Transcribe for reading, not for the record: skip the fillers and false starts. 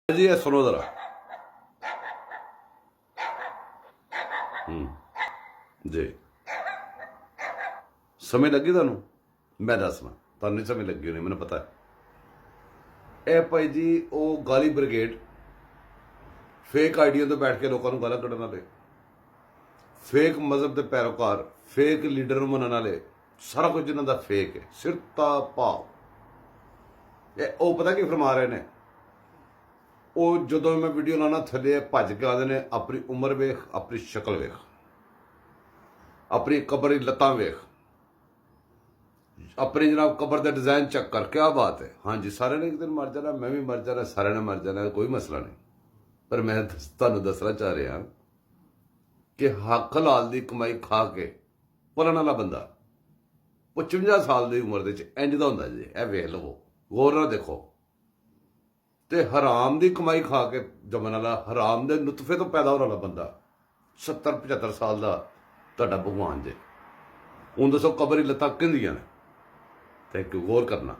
जी ये सुनो जरा। जी समय लगी ਤੁਹਾਨੂੰ मैं दसना ਤੁਹਾਨੂੰ नहीं समय लगी होनी मैंने पता है। ਇਹ ਭਾਈ जी वो गाली ब्रिगेड फेक आइडिया तो बैठ के लोगों को गाला ਕੱਢਣ वाले फेक मजहब के पैरोकार फेक लीडर ਨੂੰ ਮੰਨਣ वाले सारा कुछ जिन्हों का फेक है सिरता भाव। ਉਹ पता की फरमा रहे हैं ਉਹ ਜਦੋਂ मैं वीडियो लाना थले भज के आते हैं अपनी उम्र वेख अपनी शक्ल वेख अपनी कबर की लत्तां वेख अपनी जनाब कबर का डिजाइन चेक कर। क्या बात है। हाँ जी सारे ने एक दिन मर जाना मैं भी मर जाना सारे ने मर जाना कोई मसला नहीं। पर मैं तुहानू दसना चाह रहा कि हक हलाल की कमाई खा के पलन वाला बंदा 55 साल की उम्र के इंज का होंदा जी। यह वेख लवो गौर ना देखो ते हराम की कमाई खा के जमन वाला हराम के नुतफे तो पैदा होने वाला बंदा 70-75 साल का तुहाडा भगवान जे। हुण दसो कबर की लत्तां किंदियां ने। थैंक यू गौर करना।